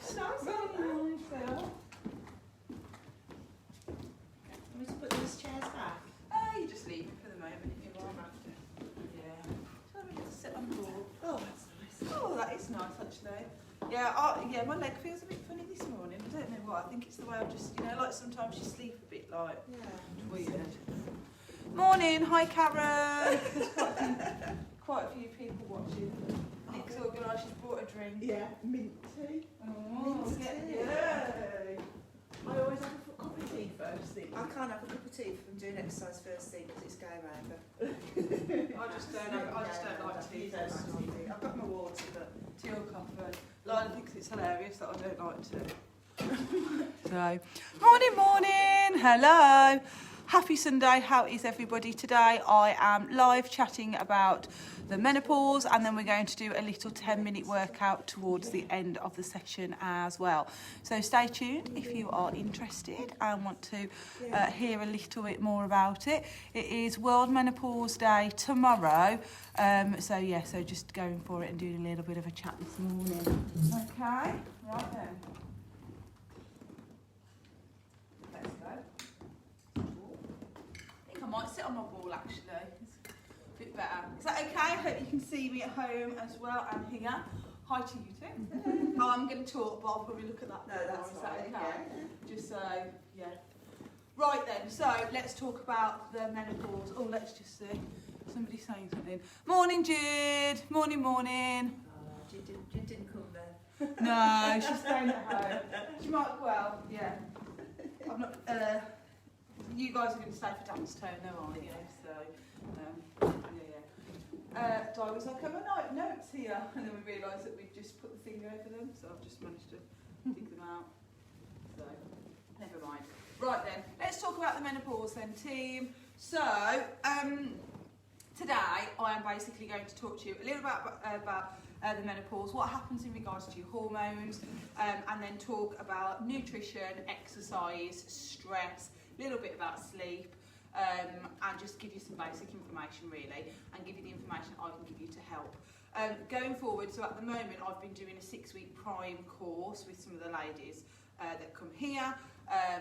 nice. Nice, Really nice, Phil. Want me to put these chairs back? You just leave it for the moment if you want. Yeah. So we just sit on the ball. Oh, that's nice. Oh, that is nice actually. Yeah, yeah, my leg feels a bit funny this morning. I don't know why. I think it's the way I just, like sometimes you sleep a bit like weird. Morning, hi Karen. There's quite a few people watching. Nick's organised, she's brought a drink. Yeah, mint tea. Oh, Mint tea. Yay. I always have a cup of tea first thing. I can't have a cup of tea if I'm doing exercise first thing because it's game over. I just don't like tea. I've got my water, but Tea or coffee. Lila thinks it's hilarious that I don't like tea. So, morning, hello. Happy Sunday, how is everybody today? I am live chatting about the menopause and then we're going to do a little 10-minute workout towards the end of the session as well. So stay tuned if you are interested and want to hear a little bit more about it. It is World Menopause Day tomorrow. So just going for it and doing a little bit of a chat this morning. Okay, right then. Let's go. I might sit on my ball actually, it's a bit better. Is that okay? I hope you can see me at home as well and here. Hi to you too. Oh, I'm going to talk, but I'll probably look at that. no, that's Is fine. that okay? Just so, yeah. Right then, so let's talk about the menopause. Oh, let's just see. Somebody's saying something. Morning, Jude. Morning. Jude didn't come there. No, she's staying at home. She might, well, yeah. I'm not, you guys are going to stay for dance tone though, aren't you? So, Di was like, have I notes here? And then we realised that we'd just put the thing over them, so I've just managed to dig them out. So, never mind. Right then, let's talk about the menopause then, team. So, today I am basically going to talk to you a little about the menopause, what happens in regards to your hormones, and then talk about nutrition, exercise, stress, a little bit about sleep, and just give you some basic information really, and give you the information I can give you to help. Going forward, so at the moment I've been doing a 6-week prime course with some of the ladies that come here.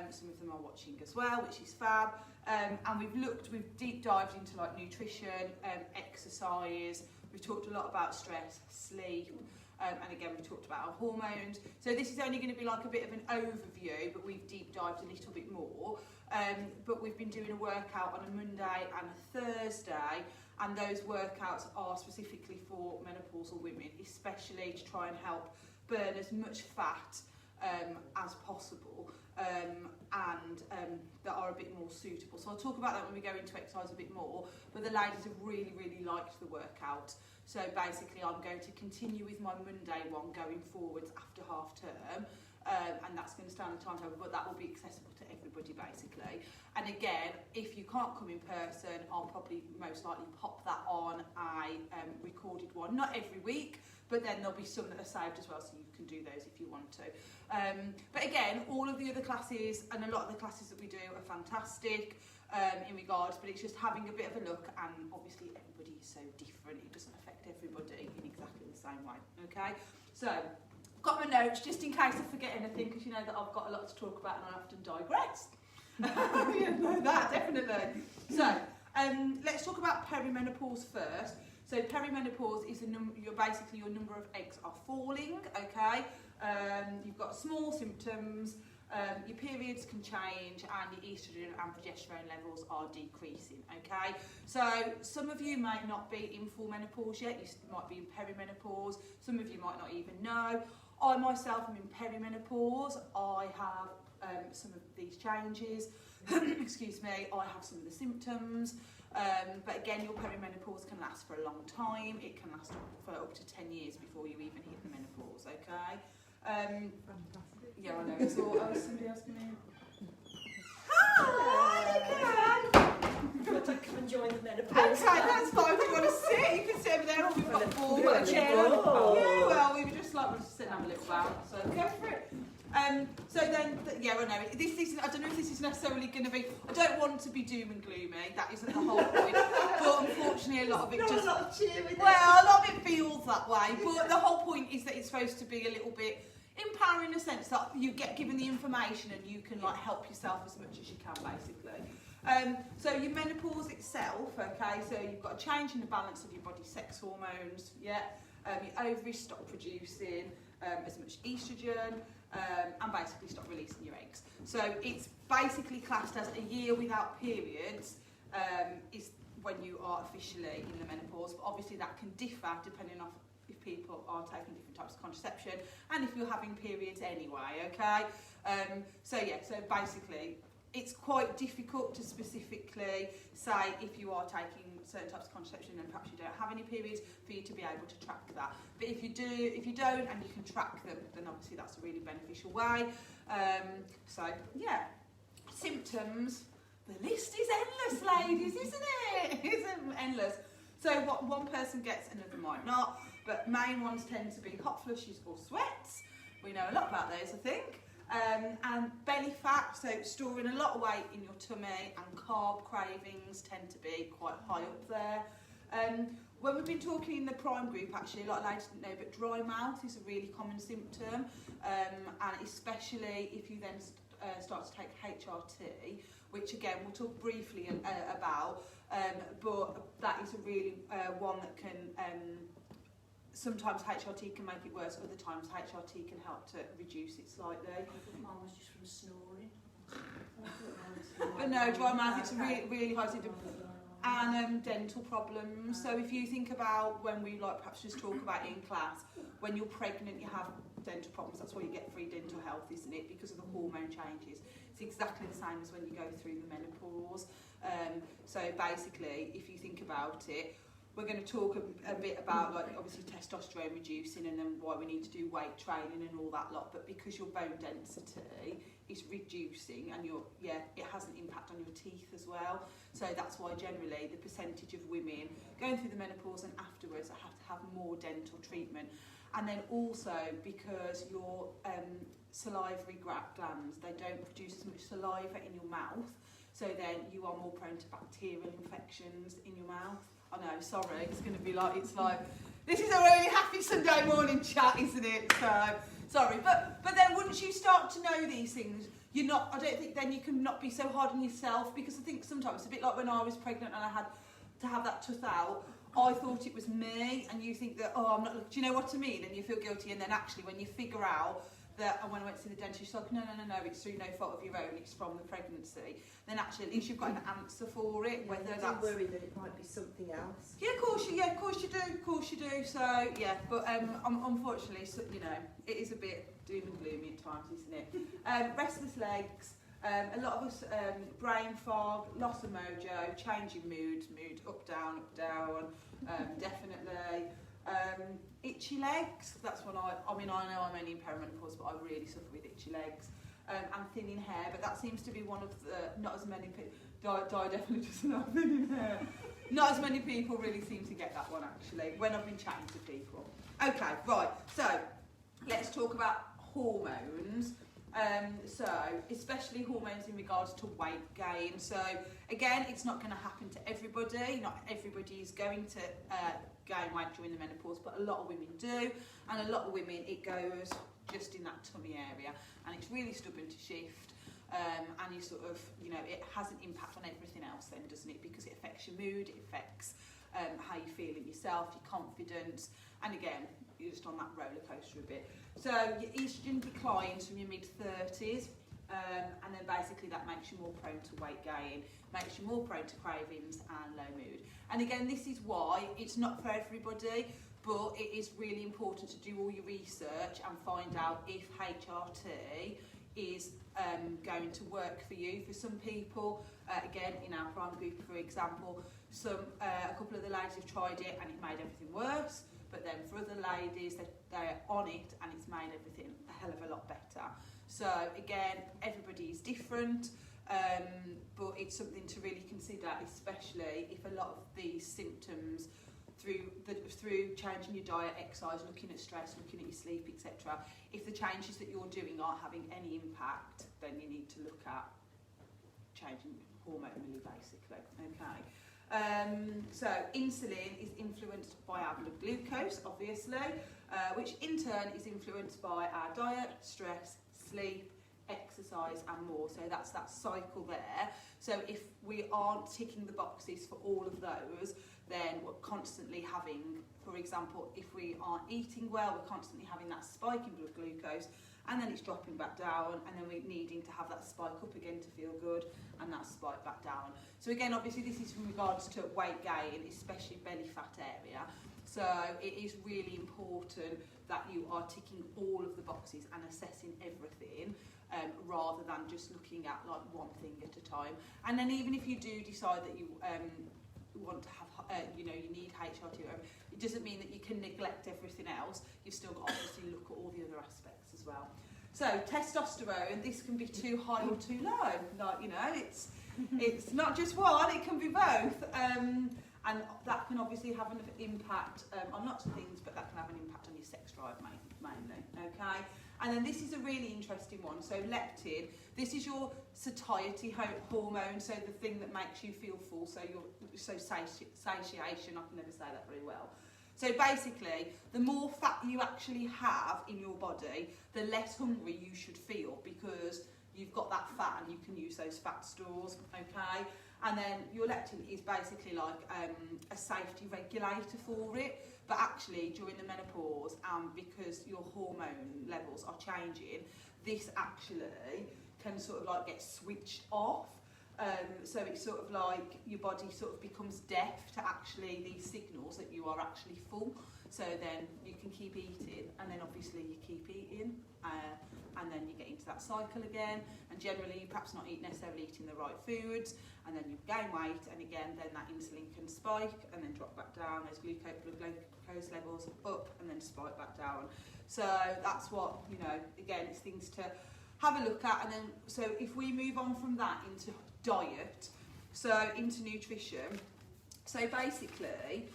Some of them are watching as well, which is fab. And we've deep dived into like nutrition, exercise. We've talked a lot about stress, sleep, and again we've talked about our hormones. So this is only going to be like a bit of an overview, but we've deep dived a little bit more. But we've been doing a workout on a Monday and a Thursday, and those workouts are specifically for menopausal women, especially to try and help burn as much fat as possible, and that are a bit more suitable. So I'll talk about that when we go into exercise a bit more, but the ladies have really liked the workout. So basically I'm going to continue with my Monday one going forwards after half term, and that's going to stay on the timetable, but that will be accessible to everybody basically. And again, if you can't come in person, I'll probably most likely pop that on a recorded one, not every week, but then there'll be some that are saved as well, so you can do those if you want to. But again, all of the other classes and a lot of the classes that we do are fantastic in regards, but it's just having a bit of a look, and obviously everybody is so different, it doesn't affect everybody in exactly the same way, okay? So, I've got my notes just in case I forget anything, because you know that I've got a lot to talk about and I often digress. You know that, definitely. So, let's talk about perimenopause first. So perimenopause is basically your number of eggs are falling, okay? You've got small symptoms, your periods can change, and your estrogen and progesterone levels are decreasing, okay? So some of you might not be in full menopause yet, you might be in perimenopause, some of you might not even know. I myself am in perimenopause. I have some of these changes, excuse me, I have some of the symptoms. But again, your perimenopause can last for a long time. It can last for up to 10 years before you even hit the menopause, okay? Fantastic. Yeah, I know. It's all, somebody else come in. Hi, come and join the menopause. Okay, that's fine. If you want to sit, you can sit over there, or we've got a ball, we've got a chair. Oh. Yeah, well, we were just like, we'll just sit and have a little bow, so go for it. So then, yeah, I know, I don't know if this is necessarily going to be, I don't want to be doom and gloomy, that isn't the whole point, but unfortunately a lot of it just, a lot of cheer with well, a lot of it feels that way, but the whole point is that it's supposed to be a little bit empowering in a sense that you get given the information and you can like help yourself as much as you can, basically. So your menopause itself, okay, so you've got a change in the balance of your body's sex hormones, yeah, your ovaries stop producing as much estrogen, and basically stop releasing your eggs. So it's basically classed as a year without periods is when you are officially in the menopause, but obviously that can differ depending on if people are taking different types of contraception and if you're having periods anyway, okay? So basically it's quite difficult to specifically say if you are taking certain types of contraception and perhaps you don't have any periods for you to be able to track that. But if you don't and you can track them, then obviously that's a really beneficial way. So yeah, symptoms, the list is endless, ladies, isn't it? It's endless. So what one person gets, another might not, but main ones tend to be hot flushes or sweats. We know a lot about those, I think. And belly fat, so storing a lot of weight in your tummy, and carb cravings tend to be quite high up there. When we've been talking in the prime group, actually, a lot of ladies didn't know, but dry mouth is a really common symptom, and especially if you then start to take HRT, which again we'll talk briefly about, but that is a really one that can sometimes HRT can make it worse, other times HRT can help to reduce it slightly. I thought mine was just from snoring. But no, dry mouth, it's a really high symptom. And dental problems. So if you think about when we like perhaps just talk about in class, when you're pregnant you have dental problems, that's why you get free dental health, isn't it? Because of the hormone changes. It's exactly the same as when you go through the menopause. So basically, if you think about it, we're going to talk a bit about like obviously testosterone reducing and then why we need to do weight training and all that lot, but because your bone density is reducing and it has an impact on your teeth as well. So that's why generally the percentage of women going through the menopause and afterwards have to have more dental treatment. And then also because your salivary glands, they don't produce as much saliva in your mouth, so then you are more prone to bacterial infections in your mouth. I know, sorry, it's going to be like, this is a really happy Sunday morning chat, isn't it? So, sorry. But then once you start to know these things, I don't think then you can not be so hard on yourself, because I think sometimes it's a bit like when I was pregnant and I had to have that tooth out, I thought it was me, and you think that, oh, I'm not, do you know what I mean? And you feel guilty, and then actually when you figure out that, and when I went to the dentist, she's like, no, it's through no fault of your own, it's from the pregnancy, then actually at least you've got an answer for it, whether that's... I'm worried that it might be something else. Yeah, of course you do, so yeah, but unfortunately, so, it is a bit doom and gloomy at times, isn't it? Restless legs, a lot of us, brain fog, loss of mojo, changing mood up, down, definitely. Itchy legs, that's when I know I'm only in perimenopause, but I really suffer with itchy legs. And thinning hair, but that seems to be one of the, not as many people, Di definitely doesn't have thinning hair. Not as many people really seem to get that one actually, when I've been chatting to people. Okay, right, so let's talk about hormones. So, especially hormones in regards to weight gain. So, again, it's not going to happen to everybody. Not everybody is going to gain weight during the menopause, but a lot of women do. And a lot of women, it goes just in that tummy area. And it's really stubborn to shift. And you sort of, it has an impact on everything else then, doesn't it? Because it affects your mood, it affects how you feel in yourself, your confidence. And again, you're just on that roller coaster a bit. So your estrogen declines from your mid-30s, and then basically that makes you more prone to weight gain, makes you more prone to cravings and low mood. And again, this is why it's not for everybody, but it is really important to do all your research and find out if HRT is going to work for you. For some people, again, in our prime group, for example, a couple of the ladies have tried it and it made everything worse. But then for other ladies, they're on it and it's made everything a hell of a lot better. So again, everybody is different, but it's something to really consider, especially if a lot of these symptoms through changing your diet, exercise, looking at stress, looking at your sleep, etc. If the changes that you're doing aren't having any impact, then you need to look at changing hormonally, basically. Okay. So insulin is influenced by our blood glucose, obviously, which in turn is influenced by our diet, stress, sleep, exercise and more. So that's that cycle there. So if we aren't ticking the boxes for all of those, then we're constantly having, for example, if we aren't eating well, we're constantly having that spike in blood glucose, and then it's dropping back down, and then we're needing to have that spike up again to feel good, and that spike back down. So again, obviously this is in regards to weight gain, especially belly fat area. So it is really important that you are ticking all of the boxes and assessing everything, rather than just looking at like one thing at a time. And then even if you do decide that you want to have, you need HRT, it doesn't mean that you can neglect everything else. You've still got to obviously look at all the other aspects as well. So testosterone, this can be too high or too low. Like, it's not just one, it can be both. And that can obviously have an impact on lots of things, but that can have an impact on your sex drive mainly, okay? And then this is a really interesting one. So leptin, this is your satiety hormone, so the thing that makes you feel full, so satiation, I can never say that very well. So basically, the more fat you actually have in your body, the less hungry you should feel, because you've got that fat and you can use those fat stores, okay? And then your leptin is basically like a safety regulator for it. But actually, during the menopause, because your hormone levels are changing, this actually can sort of like get switched off. So it's sort of like your body sort of becomes deaf to actually these signals that you are actually full. So then you can keep eating, and then obviously you keep eating, and then you get into that cycle again. And generally, you're perhaps not necessarily eating the right foods, and then you gain weight, and again, then that insulin can spike and then drop back down. Those blood glucose levels up and then spike back down. So that's what, again, it's things to have a look at. And then, so if we move on from that into diet, so into nutrition, so basically,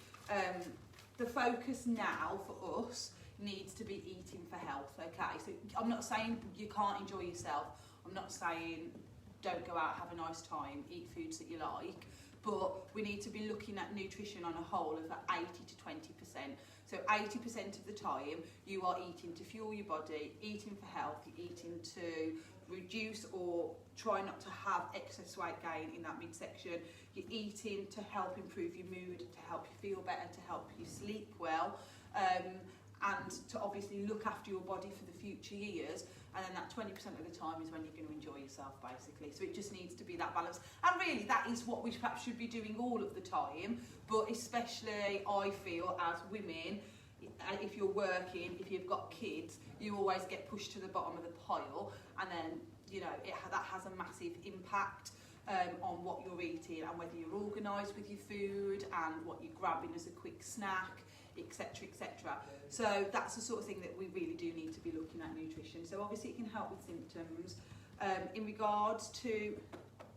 the focus now for us needs to be eating for health, okay? So I'm not saying you can't enjoy yourself. I'm not saying don't go out, have a nice time, eat foods that you like, but we need to be looking at nutrition on a whole of 80 to 20%. So 80% of the time you are eating to fuel your body, eating for health, you're eating to reduce or try not to have excess weight gain in that midsection. You're eating to help improve your mood, to help you feel better, to help you sleep well, and to obviously look after your body for the future years. And then that 20% of the time is when you're going to enjoy yourself, basically. So it just needs to be that balance. And really, that is what we perhaps should be doing all of the time. But especially, I feel, as women, if you're working, if you've got kids, you always get pushed to the bottom of the pile. And then, that has a massive impact on what you're eating and whether you're organised with your food and what you're grabbing as a quick snack, etc, etc. So that's the sort of thing that we really do need to be looking at nutrition. So obviously it can help with symptoms. In regards to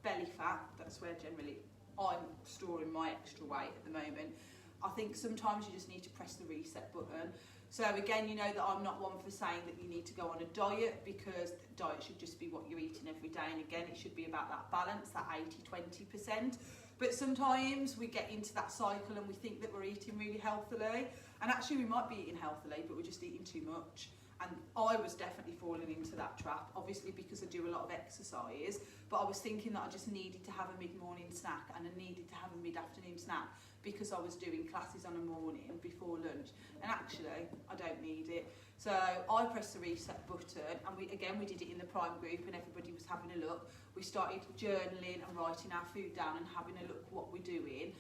belly fat, that's where generally I'm storing my extra weight at the moment. I think sometimes you just need to press the reset button. So again, you know that I'm not one for saying that you need to go on a diet, because diet should just be what you're eating every day. And again, it should be about that balance, that 80-20%. But sometimes we get into that cycle and we think that we're eating really healthily, and actually we might be eating healthily, but we're just eating too much. And I was definitely falling into that trap, obviously because I do a lot of exercise, but I was thinking that I just needed to have a mid-morning snack and I needed to have a mid-afternoon snack because I was doing classes on a morning before lunch, and actually I don't need it. So I pressed the reset button, and we did it in the Prime group, and everybody was having a look. We started journaling and writing our food down and having a look at what we're doing.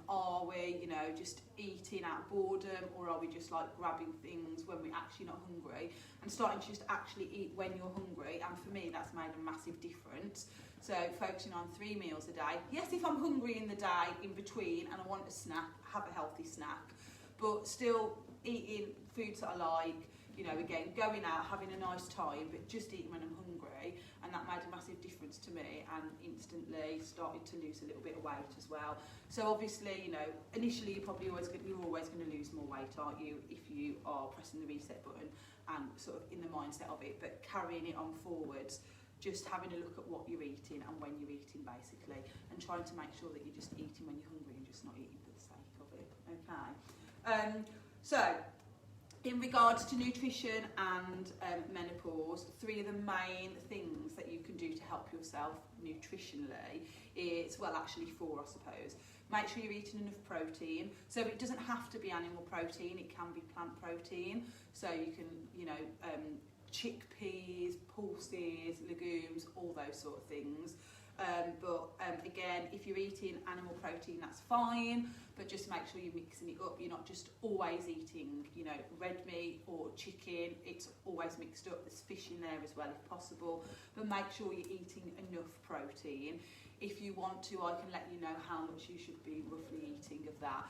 Are we, just eating out of boredom, or are we just like grabbing things when we're actually not hungry, and starting to just actually eat when you're hungry? And for me, that's made a massive difference. So focusing on 3 meals a day. Yes, if I'm hungry in the day in between and I want a snack, have a healthy snack, but still eating foods that I like, again, going out, having a nice time, but just eating when I'm hungry. And that made a massive difference to me, and instantly started to lose a little bit of weight as well. So obviously, initially you're always going to lose more weight, aren't you, if you are pressing the reset button and sort of in the mindset of it, but carrying it on forwards, just having a look at what you're eating and when you're eating basically, and trying to make sure that you're just eating when you're hungry and just not eating for the sake of it. Okay. So in regards to nutrition and menopause, 3 of the main things that you can do to help yourself nutritionally is, well, actually 4 I suppose. Make sure you're eating enough protein. So it doesn't have to be animal protein, it can be plant protein. So you can, you know, chickpeas, pulses, legumes, all those sort of things. But again, if you're eating animal protein, that's fine, but just make sure you're mixing it up. You're not just always eating, you know, red meat or chicken. It's always mixed up. There's fish in there as well if possible, but make sure you're eating enough protein. If you want to, I can let you know how much you should be roughly eating of that.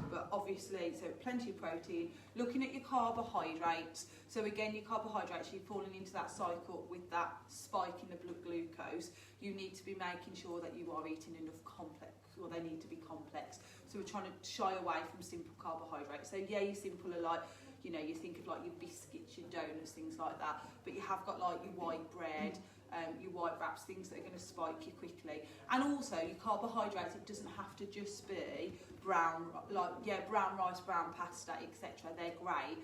But obviously, so plenty of protein. Looking at your carbohydrates. So again, your carbohydrates, you're falling into that cycle with that spike in the blood glucose. You need to be making sure that you are eating enough complex, or they need to be complex. So we're trying to shy away from simple carbohydrates. So yeah, your simple are like, you know, you think of like your biscuits, your donuts, things like that. But you have got like your white bread, your white wraps, things that are going to spike you quickly. And also your carbohydrates, it doesn't have to just be brown, like, yeah, brown rice, brown pasta, etc. They're great.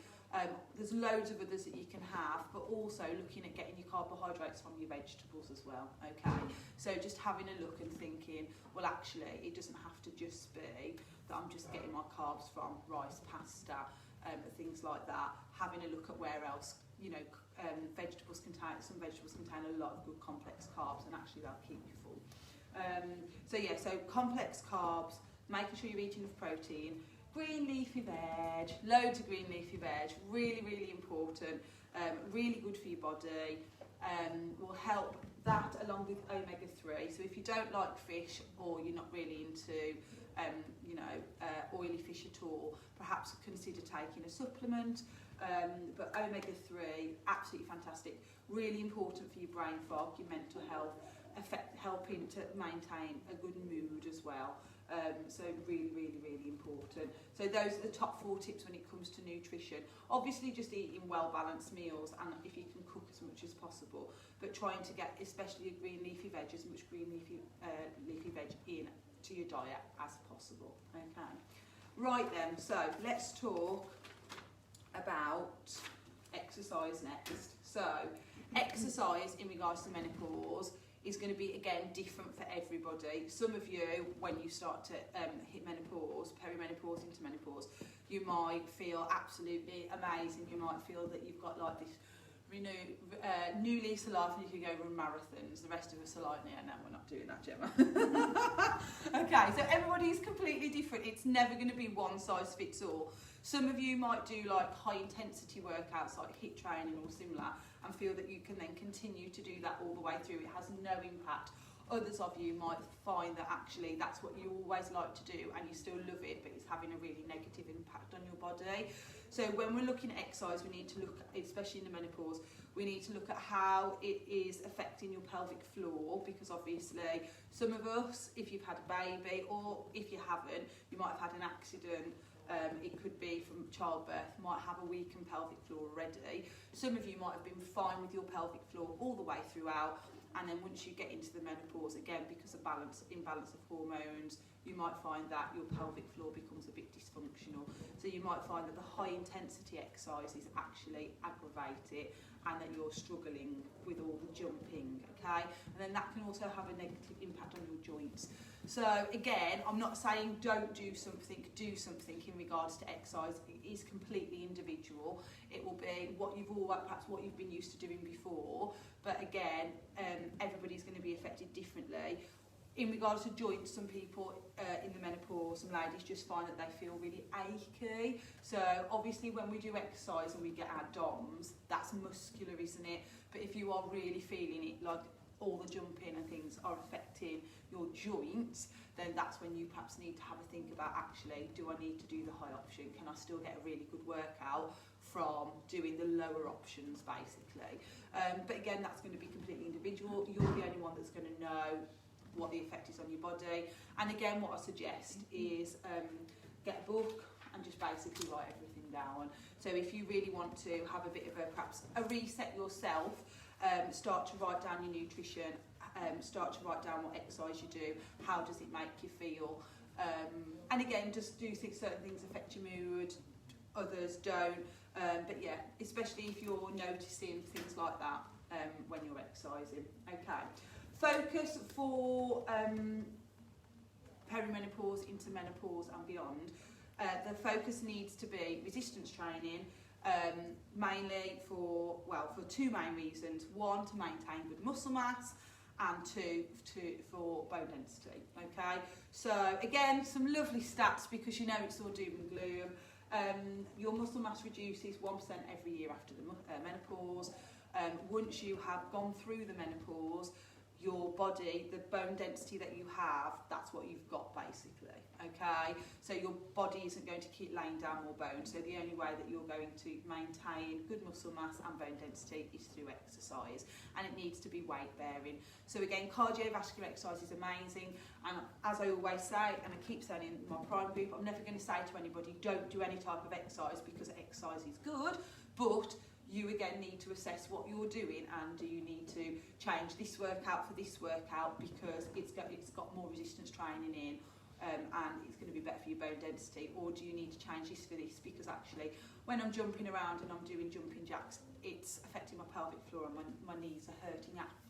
There's loads of others that you can have, but also looking at getting your carbohydrates from your vegetables as well, okay? So just having a look and thinking, well, actually, it doesn't have to just be that I'm just getting my carbs from rice, pasta, things like that. Having a look at where else, you know, vegetables contain, some vegetables contain a lot of good complex carbs, and actually they'll keep you full. So yeah, so complex carbs, making sure you're eating enough protein. Green leafy veg, loads of green leafy veg, really, really important, really good for your body, will help that along with omega-3. So if you don't like fish, or you're not really into, you know, oily fish at all, perhaps consider taking a supplement. But omega-3, absolutely fantastic, really important for your brain fog, your mental health, helping to maintain a good mood as well. So really, really, really important. So those are the top 4 tips when it comes to nutrition. Obviously just eating well-balanced meals, and if you can cook as much as possible, but trying to get, especially your green leafy veg, as much green leafy veg in to your diet as possible. Okay. Right then, so let's talk about exercise next. So exercise in regards to menopause is going to be, again, different for everybody. Some of you, when you start to hit menopause, perimenopause into menopause, you might feel absolutely amazing. You might feel that you've got like this new lease of life, and you can go run marathons. The rest of us are like, yeah, no, we're not doing that, Gemma. Okay, so everybody is completely different. It's never going to be one size fits all. Some of you might do like high intensity workouts like HIIT training or similar, and feel that you can then continue to do that all the way through. It has no impact. Others of you might find that actually that's what you always like to do and you still love it, but it's having a really negative impact on your body. So when we're looking at exercise, we need to look, especially in the menopause, we need to look at how it is affecting your pelvic floor, because obviously some of us, if you've had a baby, or if you haven't, you might have had an accident. It could be from childbirth, might have a weakened pelvic floor already. Some of you might have been fine with your pelvic floor all the way throughout, and then once you get into the menopause, again, because of imbalance of hormones, you might find that your pelvic floor becomes a bit dysfunctional. So you might find that the high intensity exercises actually aggravate it, and that you're struggling with all the jumping, okay? And then that can also have a negative impact on your joints. So again, I'm not saying don't do something in regards to exercise. It is completely individual. It will be what you've perhaps what you've been used to doing before, but again, everybody's going to be affected differently. In regards to joints, some people in the menopause, some ladies just find that they feel really achy. So obviously when we do exercise and we get our DOMs, that's muscular, isn't it? But if you are really feeling it, like all the jumping and things are affecting your joints, then that's when you perhaps need to have a think about, actually, do I need to do the high option? Can I still get a really good workout from doing the lower options, basically? But again, that's going to be completely individual. You're the only one that's going to know what the effect is on your body. And again, what I suggest is get a book and just basically write everything down. So if you really want to have a bit of a, perhaps a reset yourself, start to write down your nutrition, start to write down what exercise you do, how does it make you feel, and again, just do think certain things affect your mood, others don't, but yeah, especially if you're noticing things like that when you're exercising. Okay, focus for perimenopause into menopause and beyond. The focus needs to be resistance training, mainly for two main reasons. One, to maintain good muscle mass, and two, for bone density. Okay, so again, some lovely stats because you know it's all doom and gloom. Your muscle mass reduces 1% every year after the menopause. Once you have gone through the menopause, your body, the bone density that you have, that's what you've got basically, okay? So your body isn't going to keep laying down more bone, so the only way that you're going to maintain good muscle mass and bone density is through exercise, and it needs to be weight bearing. So again, cardiovascular exercise is amazing, and as I always say, and I keep saying in my prime group, I'm never going to say to anybody, don't do any type of exercise, because exercise is good, but you again need to assess what you're doing, and do you need to change this workout for this workout because it's got more resistance training in, and it's going to be better for your bone density, or do you need to change this for this because actually when I'm jumping around and I'm doing jumping jacks, it's affecting my pelvic floor and my knees are hurting after.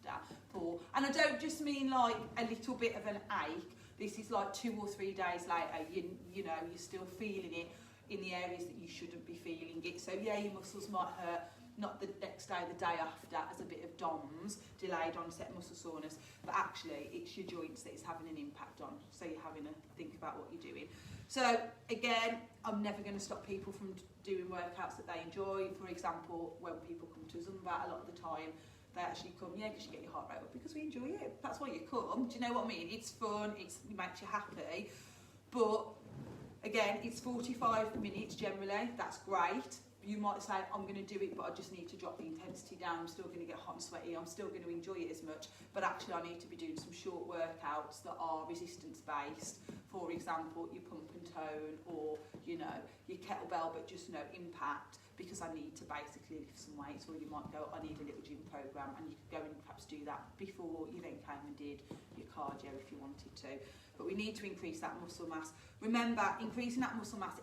And I don't just mean like a little bit of an ache, this is like 2 or 3 days later, you know, you're still feeling it in the areas that you shouldn't be feeling it. So yeah, your muscles might hurt, not the next day, the day after, as a bit of DOMS, delayed onset muscle soreness, but actually it's your joints that it's having an impact on, so you're having to think about what you're doing. So again, I'm never going to stop people from doing workouts that they enjoy. For example, when people come to Zumba, a lot of the time they actually come, yeah, because you get your heart rate up, because we enjoy it, that's why you come, do you know what I mean? It's fun, it makes you happy, but again, it's 45 minutes generally, that's great. You might say, I'm going to do it, but I just need to drop the intensity down, I'm still going to get hot and sweaty, I'm still going to enjoy it as much, but actually I need to be doing some short workouts that are resistance based, for example, your pump and tone, or, you know, your kettlebell, but just no impact, because I need to basically lift some weights. Or you might go, I need a little gym program, and you could go and perhaps do that before you then came and did your cardio if you wanted to. But we need to increase that muscle mass. Remember, increasing that muscle mass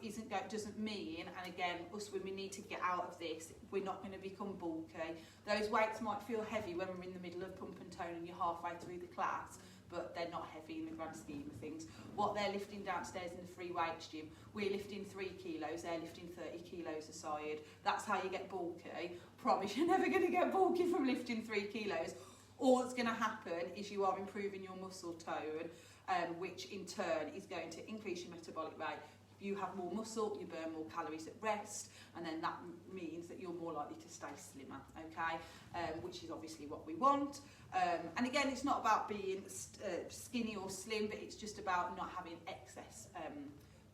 doesn't mean, and again, us women need to get out of this, we're not going to become bulky. Those weights might feel heavy when we're in the middle of pump and tone and you're halfway through the class, but they're not heavy in the grand scheme of things. What they're lifting downstairs in the free weights gym, we're lifting 3 kilos, they're lifting 30 kilos a side. That's how you get bulky. Promise you're never going to get bulky from lifting 3 kilos. All that's going to happen is you are improving your muscle tone, which in turn is going to increase your metabolic rate. If you have more muscle, you burn more calories at rest, and then that means that you're more likely to stay slimmer, okay? Which is obviously what we want. And again, it's not about being skinny or slim, but it's just about not having excess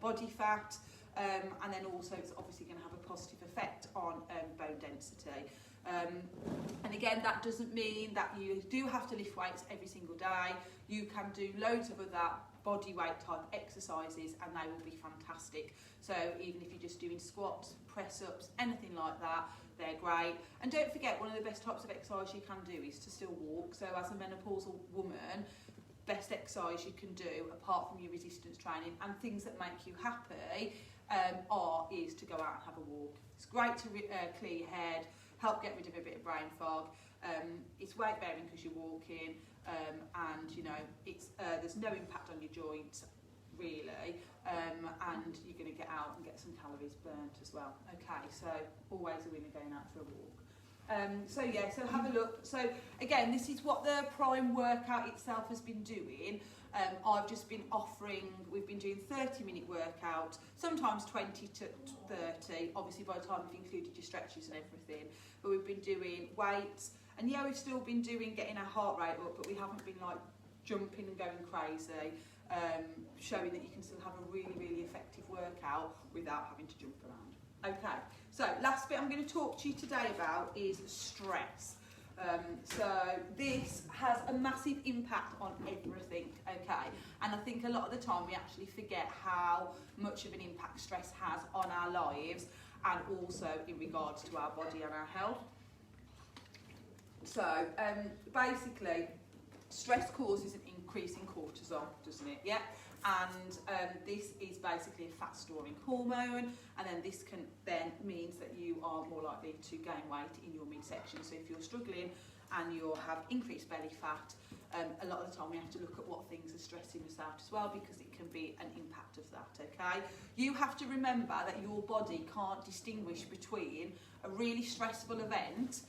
body fat. And then also it's obviously going to have a positive effect on bone density. And again, that doesn't mean that you do have to lift weights every single day. You can do loads of other body weight type exercises and they will be fantastic. So even if you're just doing squats, press ups, anything like that, they're great. And don't forget, one of the best types of exercise you can do is to still walk. So as a menopausal woman, best exercise you can do apart from your resistance training and things that make you happy is to go out and have a walk. It's great to clear your head, help get rid of a bit of brain fog. It's weight bearing because you're walking, and you know there's no impact on your joints really, and you're going to get out and get some calories burnt as well. Okay, so always a winner going out for a walk. So yeah, so have a look. So again, this is what the Prime workout itself has been doing. I've just been offering, we've been doing 30-minute workout, sometimes 20 to 30, obviously by the time we've included your stretches and everything, but we've been doing weights, and yeah, we've still been doing getting our heart rate up, but we haven't been like jumping and going crazy, showing that you can still have a really, really effective workout without having to jump around. Okay, so last bit I'm going to talk to you today about is stress. So this has a massive impact on everything, okay? And I think a lot of the time we actually forget how much of an impact stress has on our lives and also in regards to our body and our health. So basically, stress causes an increase in cortisol, doesn't it? Yeah. And this is basically a fat storing hormone, and then this can then means that you are more likely to gain weight in your midsection. So if you're struggling and you have increased belly fat, a lot of the time we have to look at what things are stressing us out as well, because it can be an impact of that. Okay, you have to remember that your body can't distinguish between a really stressful event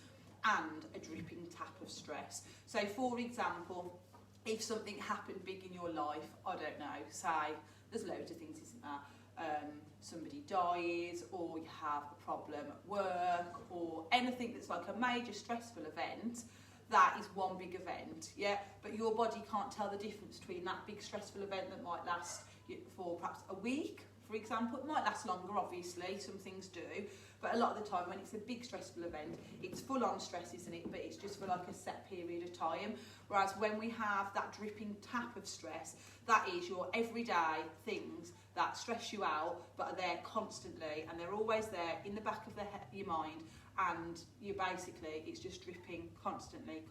and a dripping tap of stress. So for example, if something happened big in your life, I don't know, say, there's loads of things, isn't there? Somebody dies, or you have a problem at work, or anything that's like a major stressful event, that is one big event, yeah? But your body can't tell the difference between that big stressful event that might last for perhaps a week, for example. It might last longer, obviously, some things do, but a lot of the time when it's a big stressful event, it's full on stress, isn't it? But it's just for like a set period of time. Whereas when we have that dripping tap of stress, that is your everyday things that stress you out, but are there constantly, and they're always there in the back of your mind, and you basically, it's just dripping constantly,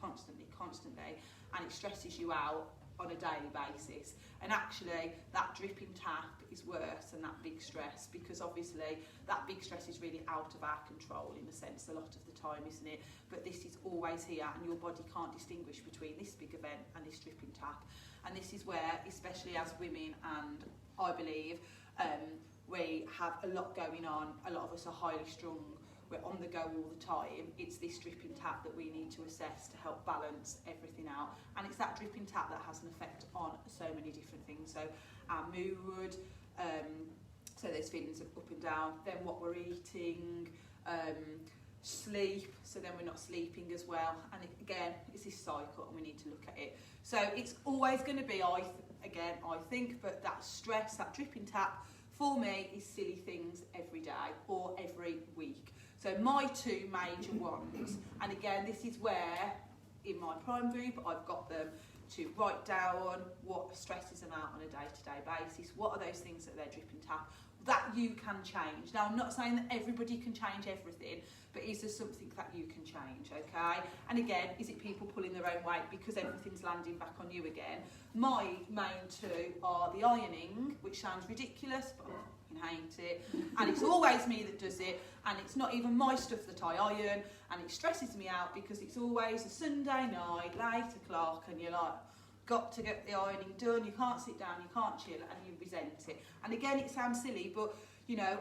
and it stresses you out on a daily basis. And actually that dripping tap is worse than that big stress, because obviously that big stress is really out of our control in a sense a lot of the time, isn't it? But this is always here, and your body can't distinguish between this big event and this dripping tap. And this is where, especially as women, and I believe we have a lot going on, a lot of us are highly strung, we're on the go all the time. It's this dripping tap that we need to assess to help balance everything out. And it's that dripping tap that has an effect on so many different things. So our mood, so there's feelings of up and down, then what we're eating, sleep, so then we're not sleeping as well. And again, it's this cycle, and we need to look at it. So it's always going to be, I think, but that stress, that dripping tap, for me, is silly things every day or every week. So my two major ones, and again, this is where in my prime group I've got them to write down what stresses them out on a day-to-day basis. What are those things that they're dripping tap that you can change? Now, I'm not saying that everybody can change everything, but is there something that you can change, okay? And again, is it people pulling their own weight because everything's landing back on you again? My main two are the ironing, which sounds ridiculous, but I fucking hate it. And it's always me that does it, and it's not even my stuff that I iron, and it stresses me out because it's always a Sunday night, 8 o'clock, and you're like, got to get the ironing done, you can't sit down, you can't chill, and you resent it. And again, it sounds silly, but you know,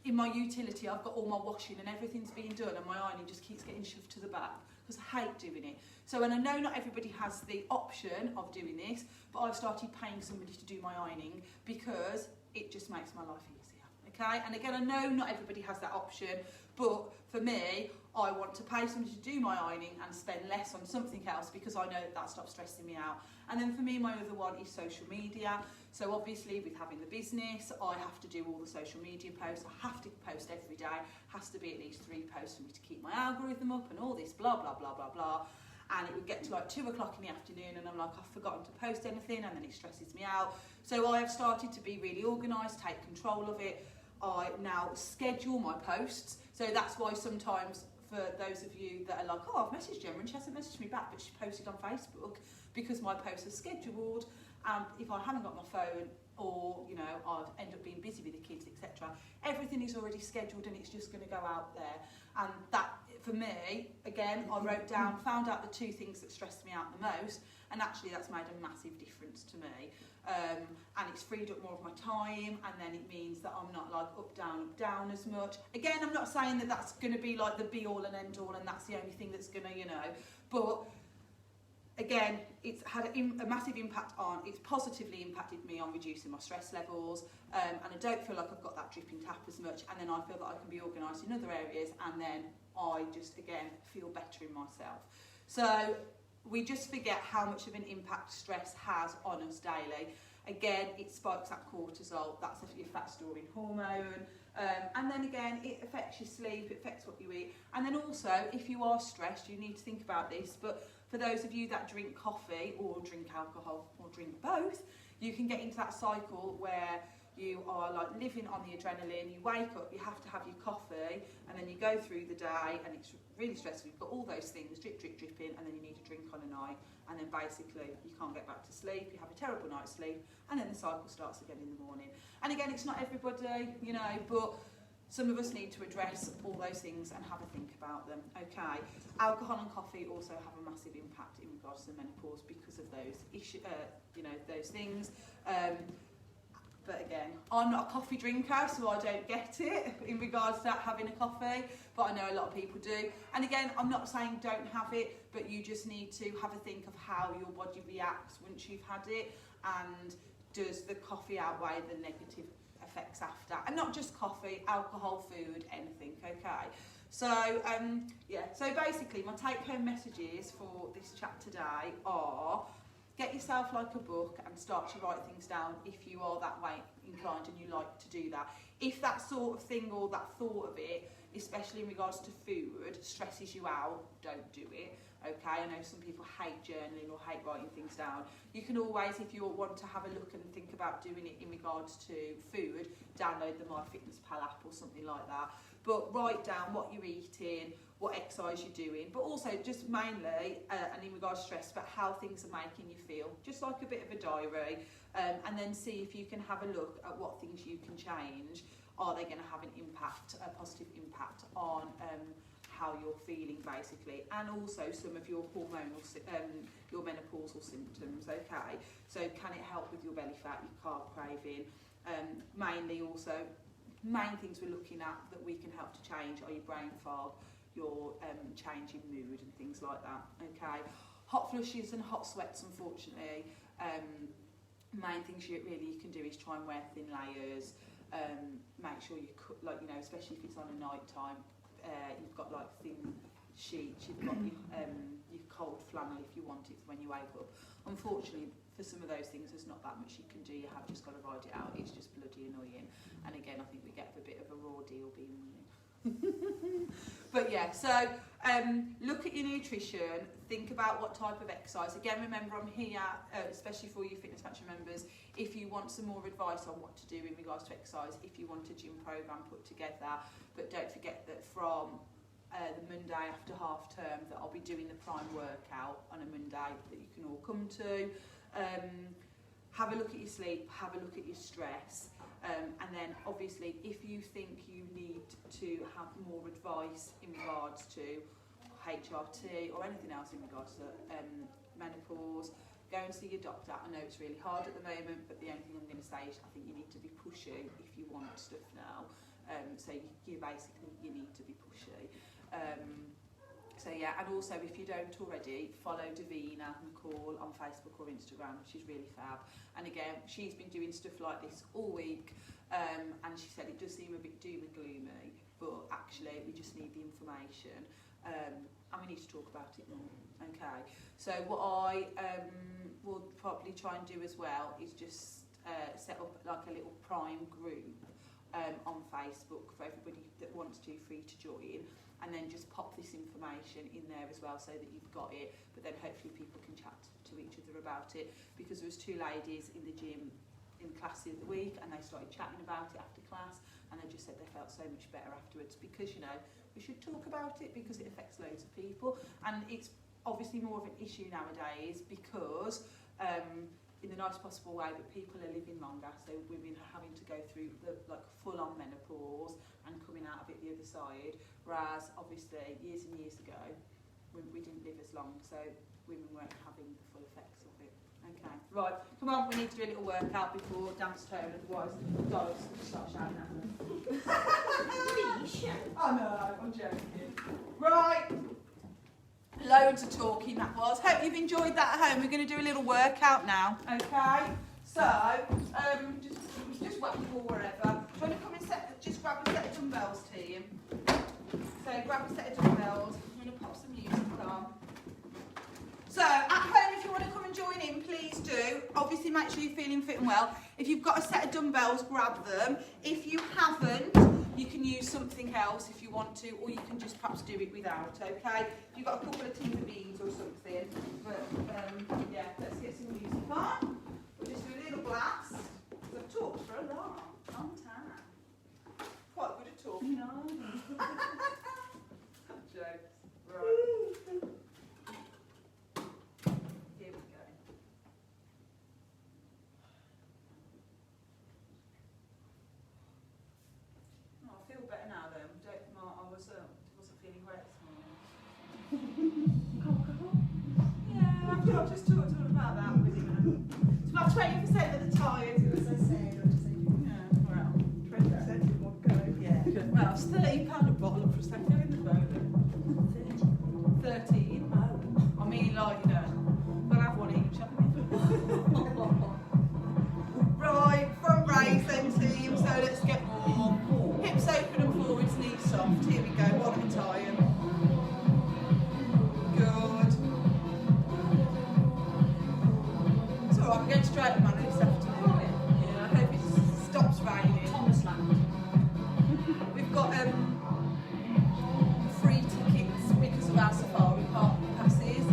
in my utility, I've got all my washing and everything's being done, and my ironing just keeps getting shoved to the back because I hate doing it. So, and I know not everybody has the option of doing this, but I've started paying somebody to do my ironing because it just makes my life easier, okay? And again, I know not everybody has that option, but for me, I want to pay somebody to do my ironing and spend less on something else because I know that stops stressing me out. And then for me, my other one is social media. So obviously with having the business, I have to do all the social media posts. I have to post every day. Has to be at least 3 posts for me to keep my algorithm up and all this blah, blah, blah, blah, blah. And it would get to like 2 o'clock in the afternoon and I'm like, I've forgotten to post anything, and then it stresses me out. So I have started to be really organised, take control of it. I now schedule my posts. So that's why sometimes for those of you that are like, oh, I've messaged Gemma and she hasn't messaged me back, but she posted on Facebook, because my posts are scheduled. And if I haven't got my phone, or you know, I've ended up being busy with the kids, etc., everything is already scheduled and it's just going to go out there. And that, for me, again, I wrote down, found out the 2 things that stressed me out the most, and actually that's made a massive difference to me. And it's freed up more of my time, and then it means that I'm not like up, down as much. Again, I'm not saying that that's going to be like the be all and end all, and that's the only thing that's going to, you know, but again, it's had a massive impact on, it's positively impacted me on reducing my stress levels, and I don't feel like I've got that dripping tap as much, and then I feel that I can be organised in other areas, and then I just, again, feel better in myself. So we just forget how much of an impact stress has on us daily. Again, it spikes that cortisol, that's your fat storing hormone, and then again, it affects your sleep, it affects what you eat, and then also, if you are stressed, you need to think about this, but for those of you that drink coffee or drink alcohol or drink both, you can get into that cycle where you are like living on the adrenaline, you wake up, you have to have your coffee, and then you you go through the day and it's really stressful. You've got all those things dripping, and then you need a drink on a night, and then basically you can't get back to sleep, you have a terrible night's sleep, and then the cycle starts again in the morning. And again, it's not everybody, you know, but some of us need to address all those things and have a think about them. Okay, alcohol and coffee also have a massive impact in regards to the menopause because of those those things. But again, I'm not a coffee drinker, so I don't get it in regards to having a coffee, but I know a lot of people do. And again, I'm not saying don't have it, but you just need to have a think of how your body reacts once you've had it, and does the coffee outweigh the negative effects after? And not just coffee, alcohol, food, anything, okay? So, so basically my take-home messages for this chat today are: get yourself like a book and start to write things down if you are that way inclined and you like to do that. If that sort of thing or that thought of it, especially in regards to food, stresses you out, don't do it. Okay, I know some people hate journaling or hate writing things down. You can always, if you want to have a look and think about doing it in regards to food, download the MyFitnessPal app or something like that. But write down what you're eating, what exercise you're doing, but also just mainly, and in regards to stress, but how things are making you feel, just like a bit of a diary, and then see if you can have a look at what things you can change. Are they going to have an impact, a positive impact on how you're feeling basically, and also some of your hormonal, your menopausal symptoms, okay? So can it help with your belly fat, your carb craving? Mainly also, main things we're looking at that we can help to change are your brain fog, your change in mood and things like that, okay? Hot flushes and hot sweats, unfortunately, main things you can do is try and wear thin layers, make sure you cook, like, you know, especially if it's on a night time, you've got like thin sheets, you've got your cold flannel if you want it when you wake up. Unfortunately, for some of those things, there's not that much you can do. You have just got to ride it out. It's just bloody annoying. And again, I think we get a bit of a raw deal being women. But yeah, so look at your nutrition, think about what type of exercise. Again, remember I'm here, especially for you Fitness Factory members, if you want some more advice on what to do in regards to exercise, if you want a gym program put together. But don't forget that from the Monday after half term that I'll be doing the prime workout on a Monday that you can all come to. Have a look at your sleep, have a look at your stress. And then obviously if you think you need to have more advice in regards to HRT or anything else in regards to menopause, go and see your doctor. I know it's really hard at the moment, but the only thing I'm going to say is I think you need to be pushy if you want stuff now. So you basically, you need to be pushy. So yeah, and also if you don't already, follow Davina McCall on Facebook or Instagram. She's really fab. And again, she's been doing stuff like this all week, and she said it does seem a bit doom and gloomy, but actually we just need the information, and we need to talk about it more. Okay, so what I will probably try and do as well is just set up like a little prime group on Facebook for everybody that wants to, free to join, and then just pop this information in there as well so that you've got it, but then hopefully people can chat to each other about it, because there was two ladies in the gym in class the other week and they started chatting about it after class, and they just said they felt so much better afterwards, because, you know, we should talk about it because it affects loads of people, and it's obviously more of an issue nowadays because in the nicest possible way, but people are living longer, so women are having to go through the full-on menopause and coming out of it the other side, whereas obviously years and years ago we didn't live as long, so women weren't having the full effects of it. Okay, right, come on, we need to do a little workout before dance tone, otherwise dogs start shouting at me. Oh no, I'm joking. Right. Loads of talking that was. Hope you've enjoyed that at home. We're going to do a little workout now, okay? So, just whack the ball wherever. I'm going to come and just grab a set of dumbbells, team. So, grab a set of dumbbells. I'm going to pop some music on. So, at home, if you want to come and join in, please do. Obviously, make sure you're feeling fit and well. If you've got a set of dumbbells, grab them. If you haven't, you can use something else if you want to, or you can just perhaps do it without, okay? If you've got a couple of tins of beans or something. But, yeah, let's get some music on. We'll just do a little blast. I've talked for a long time. Quite good at talking, aren't I? I'll just talk about that with you. It's about 20% of the time. As I said, I'll just say, Yeah, well, 20% in one go. yeah. Well, it's £30 a bottle of Prosecco in the moment. 13. Oh. I mean, like, you know, we'll have one each, haven't we? Right, front raise then, team, so let's get warm. Hips open and forwards, knees soft. Here we go, one at a time. Good. It's alright, we're going to straight man this afternoon. Yeah, I hope it stops raining. Thomas Land. We've got free tickets because of our safari park passes.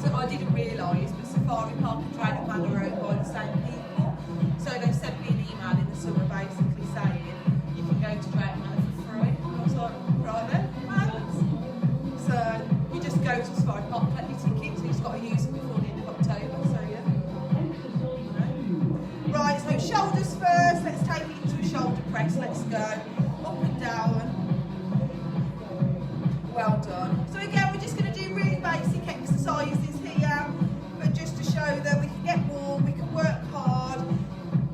So I didn't realise, but safari park and Drayton Manor are owned by the same people. So they sent me an email in the summer basically saying you can go to Drayton Manor for free. And I was like, right then, thanks. So you just go to safari park, collect your tickets, and you've got to use them before the end of October. So yeah. Right, so shoulders first. Let's take it into a shoulder press. Let's go up and down. Well done. So again, we're just going to do really basic exercises here, but just to show that we can get warm, we can work hard.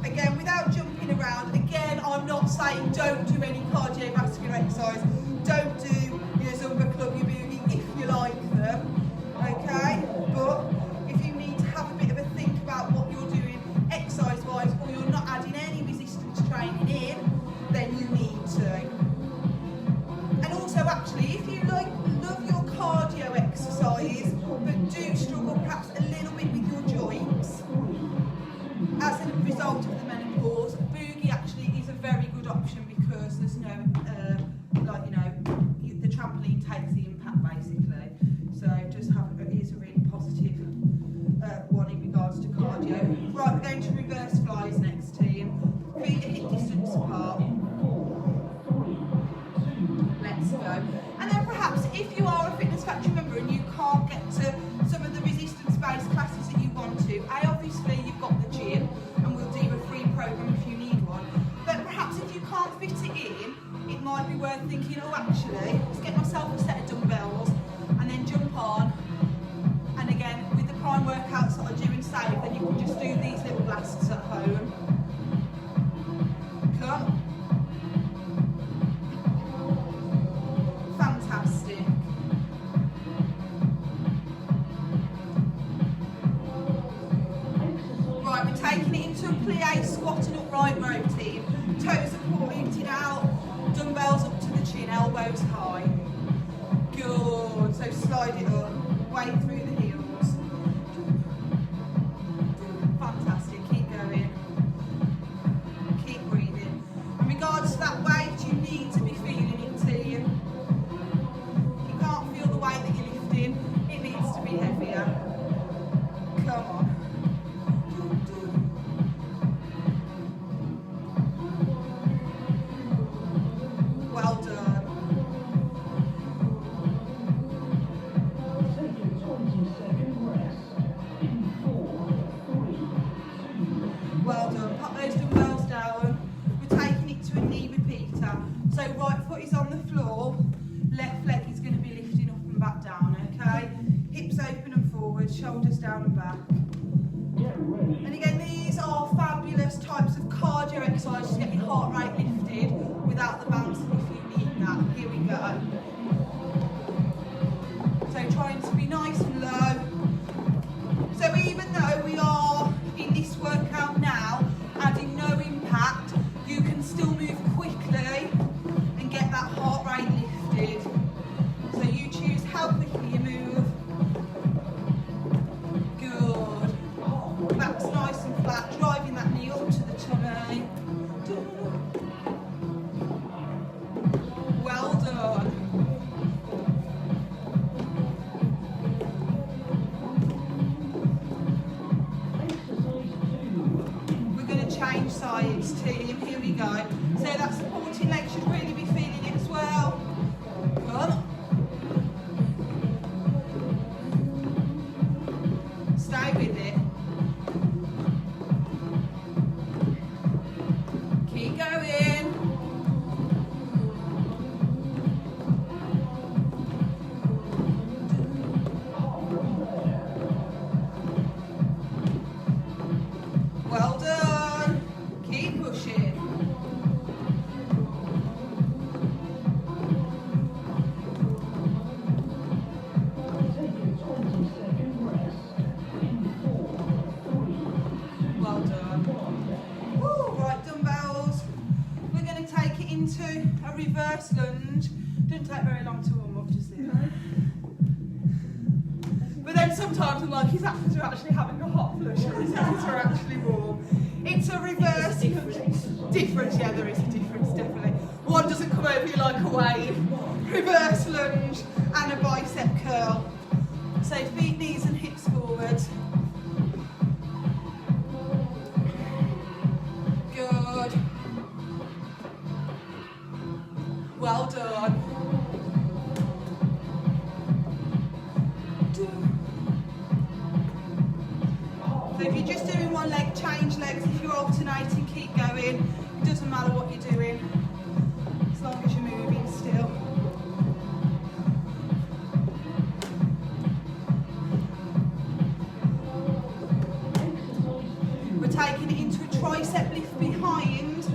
Again, without jumping around. Again, I'm not saying don't do any cardiovascular exercise. Don't do your Zumba club, your boogie if you like them. Okay, but if you need to have a bit of a think about what you're doing exercise-wise, or you're not adding any resistance training in, then you need to. And also, actually, if you love your cardio exercise, but do struggle perhaps a little bit with your joints, as a result of the menopause, boogie actually is a very good option because there's no, the trampoline takes the impact basically. So just it is a really positive one in regards to cardio. Right, we're going to reverse flies next, team. Feet are hip distance apart. Let's go. And then perhaps if you are a Fitness Factory member and you can't get to some of the resistance-based classes that you want to, obviously you've got the gym and we'll do a free program if you need one. But perhaps if you can't fit it in, it might be worth thinking, oh actually, let's get myself a set of dumbbells and then jump on. And again, with the prime workouts that I do and save, then you can just do these little blasts at home. Come. Fantastic. Right, we're taking it into a plie, squat and upright row, team. Toes are pointed out, dumbbells up to the chin, elbows high. Good, so slide it up, weight through the heels. Fantastic, keep going. Keep breathing. In regards to that weight, you need to be feeling it, team. If you can't feel the weight that you're lifting, it needs to be heavier. Come on. Well done. Well done. Pop those dumbbells down. We're taking it to a knee repeater. So right foot is on the floor, left leg is going to be lifting up and back down, okay? Hips open and forward, shoulders down and back. And again, these are fabulous types of cardio exercises to get your heart rate lifted without the bouncing if you need that. Here we go. So trying to be nice and low. So even though we are in this workout now, adding no impact, you can still move quickly and get that heart rate lifted. So you choose how quickly you move. Good. Back's nice and flat, driving that knee up to the tummy. reverse lunge. Doesn't take very long to warm up, just there. But then sometimes I'm like, is that because you're actually having a hot flush or is it because you're actually warm? It's a reverse difference. Yeah, there is a difference, definitely. One doesn't come over you like a wave. Reverse lunge and a bicep curl. So feet, knees and hips forward. Good. Well done. So if you're just doing one leg, change legs. If you're alternating, keep going. It doesn't matter what you're doing, as long as you're moving still. We're taking it into a tricep lift behind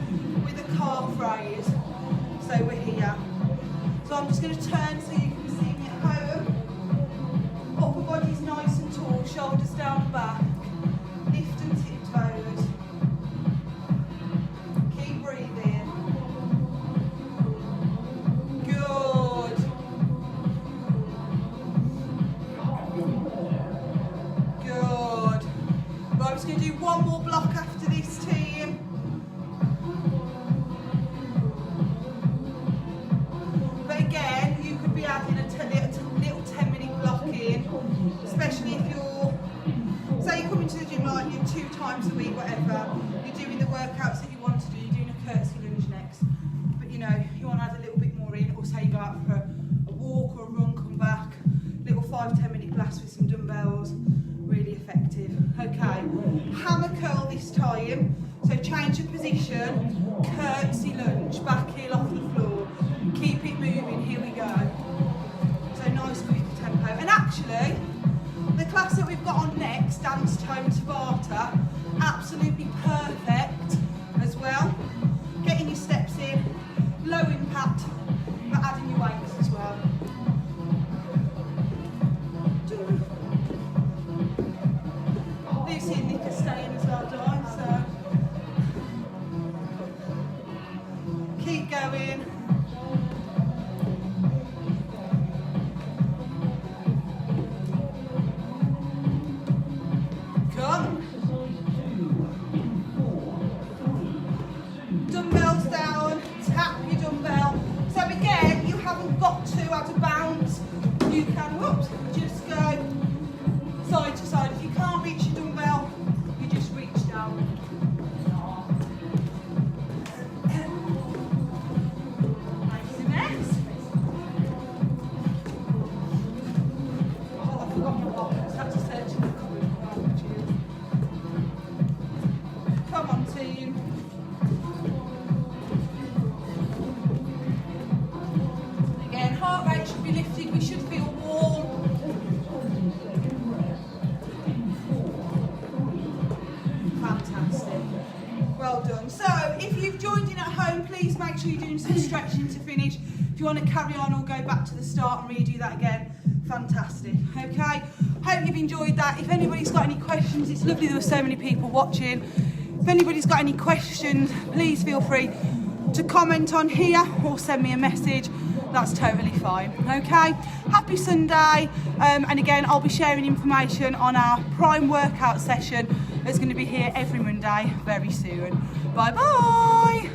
with a calf raise. So we're here. So I'm just going to turn so you can see me at home. Upper body's nice and tall, shoulders down back. Lift and tiptoes. Keep breathing. Good. Good. Right, I'm just going to do one more block after this, team. But again, you could be adding a little 10-minute block in, especially if you're, say you're coming to the gym like you 2 times a week, whatever, you're doing the workouts that you want to do, you're doing a curtsy lunge next, but you know, you want to add a little bit more in, or say you go out for a walk or a run, come back, little 5-10 minute blast with some dumbbells, really effective. Okay, hammer curl this time, so change your position, curtsy lunge, back heel off the floor, keep it moving, here we go. So nice quick tempo, and actually, the class that we've got on next, Dance Tone Tabata, absolutely perfect as well. Getting your steps in, low impact, but adding your weights as well. Lucy and Nick are staying as well, Di, so keep going. Dumbbells down, tap your dumbbell. So again, you haven't got to add a bounce. You can, whoops, just go side to side. If you can't reach your dumbbell, you just reach down. Making a mess. Oh, I forgot my box. Had to search in the cupboard. Come on, team. Again, heart rate should be lifted. We should feel warm. Fantastic. Well done. So, if you've joined in at home, please make sure you're doing some stretching to finish. If you want to carry on or go back to the start and redo that again, fantastic. Okay, hope you've enjoyed that. If anybody's got any questions, it's lovely there were so many people watching. If anybody's got any questions, please feel free to comment on here or send me a message. That's totally fine. Okay, happy Sunday. And again, I'll be sharing information on our Prime workout session that's going to be here every Monday very soon. Bye bye.